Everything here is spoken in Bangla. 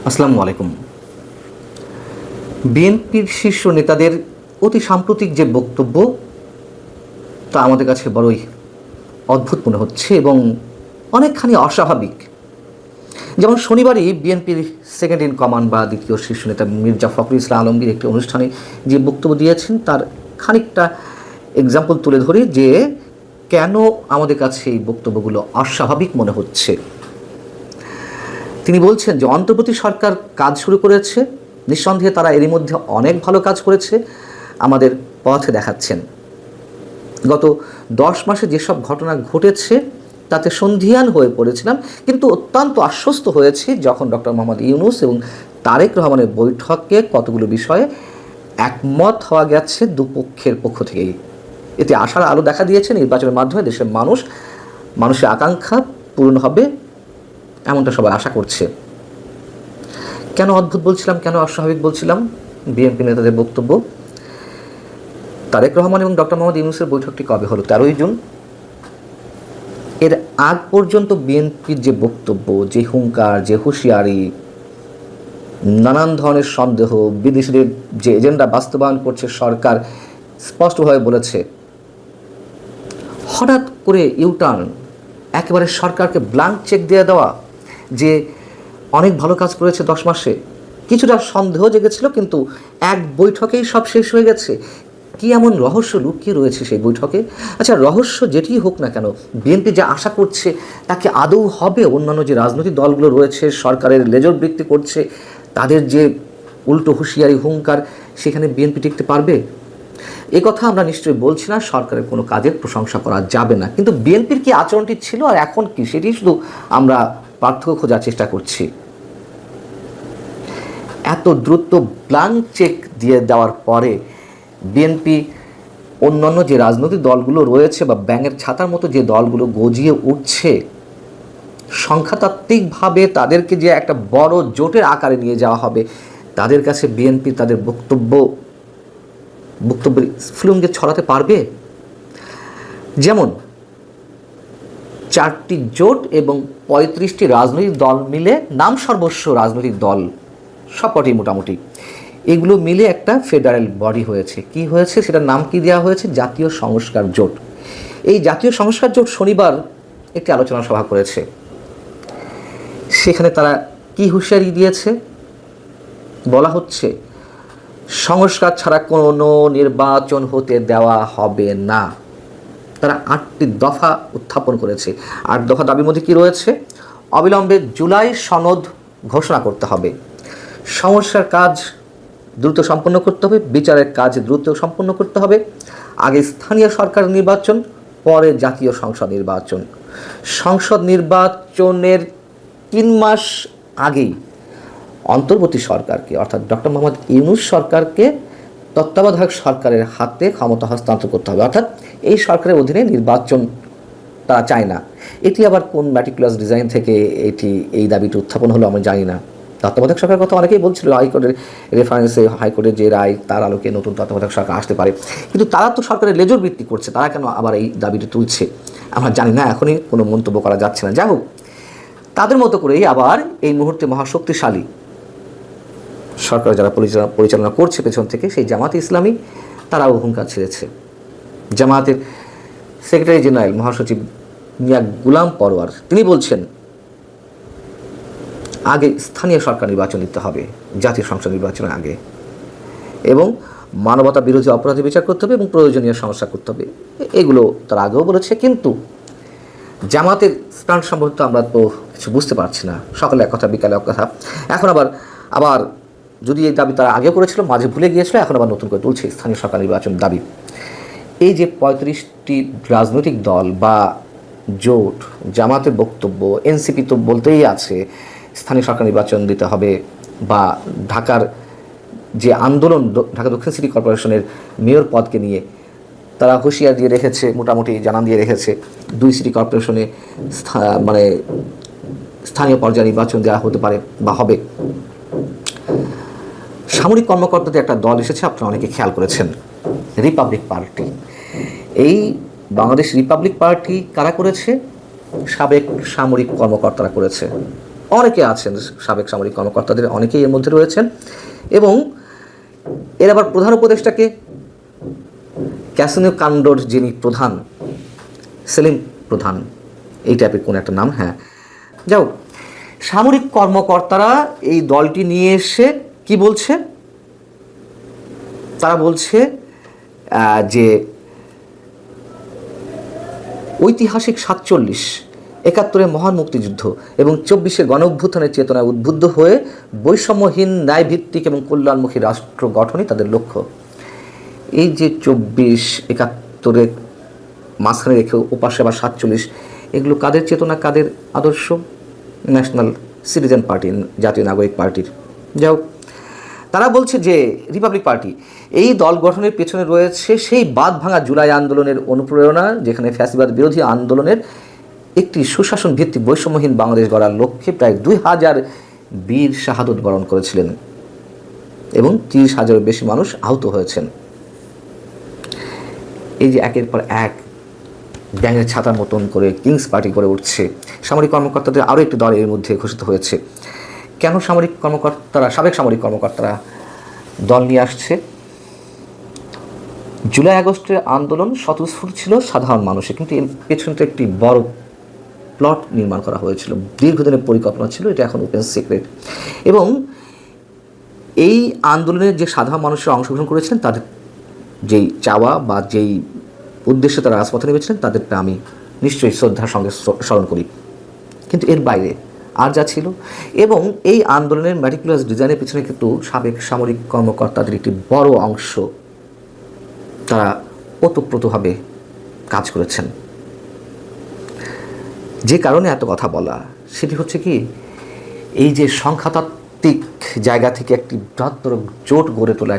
আসসালামু আলাইকুম। বিএনপির শীর্ষ নেতাদের অতি সাম্প্রতিক যে বক্তব্য তা আমাদের কাছে বড়ই অদ্ভুত মনে হচ্ছে এবং অনেকখানি অস্বাভাবিক। যেমন শনিবারই বিএনপির সেকেন্ড ইন কমান্ড বা দ্বিতীয় শীর্ষ নেতা মির্জা ফখরুল ইসলাম আলমগীর একটি অনুষ্ঠানে যে বক্তব্য দিয়েছেন তার খানিকটা এক্সাম্পল তুলে ধরি যে কেন আমাদের কাছে এই বক্তব্যগুলো অস্বাভাবিক মনে হচ্ছে। তিনি বলছেন যে অন্তর্বর্তী সরকার কাজ শুরু করেছে, নিঃসন্দেহে তারা এরই মধ্যে অনেক ভালো কাজ করেছে, আমাদের পথে দেখাচ্ছেন। গত 10 মাসে যেসব ঘটনা ঘটেছে তাতে সন্ধিহান হয়ে পড়েছিলাম, কিন্তু অত্যন্ত আশ্বস্ত হয়েছি যখন ডক্টর মোহাম্মদ ইউনূস এবং তারেক রহমানের বৈঠকে কতগুলো বিষয়ে একমত হওয়া গেছে দুপক্ষের পক্ষ থেকেই। এতে আশার আলো দেখা দিয়েছে, নির্বাচনের মাধ্যমে দেশের মানুষের আকাঙ্ক্ষা পূরণ হবে এমনটা সবাই আশা করছে। কেন অদ্ভুত বলছিলাম, কেন অস্বাভাবিক বলছিলাম? বিএনপি নেতাদের বক্তব্য। তারেক রহমান এবং ডক্টর মোহাম্মদ ইউনূসের বৈঠকটি কবে হলো? 13ই জুন। এর আগ পর্যন্ত বিএনপির যে বক্তব্য, যে হুঙ্কার, যে হুঁশিয়ারি, নানান ধরনের সন্দেহ, বিদেশিদের যে এজেন্ডা বাস্তবায়ন করছে সরকার, স্পষ্টভাবে বলেছে। হঠাৎ করে ইউটার্ন, একেবারে সরকারকে ব্ল্যাঙ্ক চেক দিয়ে দেওয়া যে অনেক ভালো কাজ করেছে 10 মাসে। কিছুটা সন্দেহ জেগেছিল, কিন্তু এক বৈঠকেই সব শেষ হয়ে গেছে। কি এমন রহস্য লুকিয়ে রয়েছে সেই বৈঠকে? আচ্ছা, রহস্য যেটিই হোক না কেন, বিএনপি যা আশা করছে তাকে আদৌ হবে? অন্যান্য যে রাজনৈতিক দলগুলো রয়েছে, সরকারের লেজর বৃত্তি করছে, তাদের যে উল্টো হুঁশিয়ারি হুঙ্কার, সেখানে বিএনপি টিকতে পারবে? এ কথা আমরা নিশ্চয়ই বলছি না, সরকারের কোনো কাজের প্রশংসা করা যাবে না, কিন্তু বিএনপির কি আচরণটি ছিল আর এখন কি, সেটি শুধু আমরা পার্থক্য খোঁজার চেষ্টা করছি। এত দ্রুত ব্ল্যাঙ্ক চেক দিয়ে দেওয়ার পরে বিএনপি অন্যান্য যে রাজনৈতিক দলগুলো রয়েছে বা ব্যাঙের ছাতার মতো যে দলগুলো গজিয়ে উঠছে, সংখ্যাতাত্ত্বিকভাবে তাদেরকে যে একটা বড় জোটের আকারে নিয়ে যাওয়া হবে, তাদের কাছে বিএনপি তাদের বক্তব্যের স্ফুলিঙ্গে ছড়াতে পারবে? যেমন 4টি জোট এবং 35টি রাজনৈতিক দল মিলে, নাম সর্বস্ব রাজনৈতিক দল সবকটি মোটামুটি, এগুলো মিলে একটা ফেডারেল বডি হয়েছে। কি হয়েছে? সেটার নাম কি দেওয়া হয়েছে? জাতীয় সংস্কার জোট। এই জাতীয় সংস্কার জোট শনিবার একটি আলোচনা সভা করেছে। সেখানে তারা কি হুঁশিয়ারি দিয়েছে? বলা হচ্ছে সংস্কার ছাড়া কোনো নির্বাচন হতে দেওয়া হবে না। তারা 8টি দফা উত্থাপন করেছে। 8 দফা দাবির মধ্যে কী রয়েছে? অবিলম্বে জুলাই সনদ ঘোষণা করতে হবে, সংস্কার কাজ দ্রুত সম্পন্ন করতে হবে, বিচারের কাজ দ্রুত সম্পন্ন করতে হবে, আগে স্থানীয় সরকার নির্বাচন, পরে জাতীয় সংসদ নির্বাচন। সংসদ নির্বাচনের 3 মাস আগেই অন্তর্বর্তী সরকারকে, অর্থাৎ ডক্টর মোহাম্মদ ইউনূস সরকারকে তত্ত্বাবধায়ক সরকারের হাতে ক্ষমতা হস্তান্তর করতে হবে, অর্থাৎ এই সরকারের অধীনে নির্বাচন তারা চায় না। এটি আবার কোন ম্যাটিকুলাস ডিজাইন থেকে এই দাবিটি উত্থাপন হলো আমরা জানি না। তত্ত্বাবধায়ক সরকারের কথা অনেকেই বলছিল, হাইকোর্টের রেফারেন্সে, হাইকোর্টের যে রায় তার আলোকে নতুন তত্ত্বাবধায়ক সরকার আসতে পারে, কিন্তু তারা তো সরকারের লেজর বৃত্তি করছে, তারা কেন আবার এই দাবিটি তুলছে আমরা জানি না, এখনই কোনো মন্তব্য করা যাচ্ছে না। যাই হোক, তাদের মতো করেই আবার এই মুহূর্তে মহাশক্তিশালী সরকার যারা পরিচালনা করছে পেছন থেকে, সেই জামাতে ইসলামী, তারাও হুঙ্কার ছেড়েছে। জামাতের সেক্রেটারি জেনারেল মহাসচিব মিয়া গুলাম পরওয়ার তিনি বলছেন আগে স্থানীয় সরকার নির্বাচন দিতে হবে জাতীয় সংসদ নির্বাচনের আগে, এবং মানবতা বিরোধী অপরাধী বিচার করতে হবে এবং প্রয়োজনীয় সংস্কার করতে হবে। এগুলো তারা আগেও বলেছে, কিন্তু জামাতের স্থান সম্বন্ধে আমরা তো কিছু বুঝতে পারছি না। সকালে এক কথা, বিকালে এক কথা। এখন আবার যদি এই দাবি তারা আগে করেছিল, মাঝে ভুলে গিয়েছিল, এখন আবার নতুন করে তুলছে স্থানীয় সরকার নির্বাচন দাবি। এই যে 35টি রাজনৈতিক দল বা জোট, জামাতের বক্তব্য, এনসিপি তো বলতেই আছে স্থানীয় সরকার নির্বাচন দিতে হবে, বা ঢাকার যে আন্দোলন, ঢাকা দক্ষিণ সিটি কর্পোরেশনের মেয়র পদকে নিয়ে তারা হুঁশিয়ার দিয়ে রেখেছে, মোটামুটি জানান দিয়ে রেখেছে 2 সিটি কর্পোরেশনে স্থানীয় পর্যায়ে নির্বাচন দেওয়া হতে পারে বা হবে। সামরিক কর্মকর্তাদের একটা দল এসেছে, আপনারা অনেকে খেয়াল করেছেন, রিপাবলিক পার্টি। এই বাংলাদেশ রিপাবলিক পার্টি কারা করেছে? সাবেক সামরিক কর্মকর্তারা করেছে। অনেকে আছেন, সাবেক সামরিক কর্মকর্তাদের অনেকেই এর মধ্যে রয়েছেন। এবং এর আবার প্রধান উপদেষ্টাকে ক্যাসিনো কাণ্ডর যিনি প্রধান, সেলিম প্রধান, এই টাইপের কোন একটা নাম, হ্যাঁ যাও। সামরিক কর্মকর্তারা এই দলটি নিয়ে এসে কি বলছে, তারা বলছে যে ঐতিহাসিক 47, 71-এর মহান মুক্তিযুদ্ধ এবং 24-এর গণ অভ্যুত্থানের চেতনায় উদ্বুদ্ধ হয়ে বৈষম্যহীন, ন্যায়ভিত্তিক এবং কল্যাণমুখী রাষ্ট্র গঠনই তাদের লক্ষ্য। এই যে 24, 71-এর মাঝখানে রেখে ওপাশে আবার 47, এগুলো কাদের চেতনা, কাদের আদর্শ? ন্যাশনাল সিটিজেন পার্টি, জাতীয় নাগরিক পার্টির। যাও, তারা বলছে যে রিপাবলিক পার্টি এই দল গঠনের পেছনে রয়েছে সেই বাঁধ ভাঙা জুলাই আন্দোলনের অনুপ্রেরণা, যেখানে ফ্যাসিবাদ বিরোধী আন্দোলনের একটি সুশাসন ভিত্তিক বৈষম্যহীন বাংলাদেশ গড়ার লক্ষ্যে প্রায় 2000 বীর শাহাদত বরণ করেছিলেন এবং 30,000-এর বেশি মানুষ আহত হয়েছেন। এই যে একের পর এক ব্যাঙের ছাতার মতন করে কিংস পার্টি করে উঠছে, সামরিক কর্মকর্তাদের আরও একটি দল এর মধ্যে ঘোষিত হয়েছে। কেন সামরিক কর্মকর্তারা, সাবেক সামরিক কর্মকর্তারা দল নিয়ে আসছে? জুলাই আগস্টের আন্দোলন স্বতঃস্ফূর্ত ছিল সাধারণ মানুষের, কিন্তু এর পেছনে তো একটি বড় প্লট নির্মাণ করা হয়েছিল, দীর্ঘদিনের পরিকল্পনা ছিল, এটা এখন ওপেন সিক্রেট। এবং এই আন্দোলনের যে সাধারণ মানুষের অংশগ্রহণ করেছিলেন, তাদের যেই চাওয়া বা যেই উদ্দেশ্যে তারা রাজপথে নেমেছিলেন, তাদেরটা আমি নিশ্চয়ই শ্রদ্ধার সঙ্গে স্মরণ করি। কিন্তু এর বাইরে আর যা ছিল, এবং এই আন্দোলনের ম্যাটিকুলাস ডিজাইনের পিছনে কিন্তু সাবেক সামরিক কর্মকর্তাদের একটি বড় অংশ তারা ওতপ্রোতভাবে কাজ করেছেন। যে কারণে এত কথা বলা, সেটি হচ্ছে কি, এই যে সংখ্যাতাত্ত্বিক জায়গা থেকে একটি বৃহত্তর জোট গড়ে তোলা,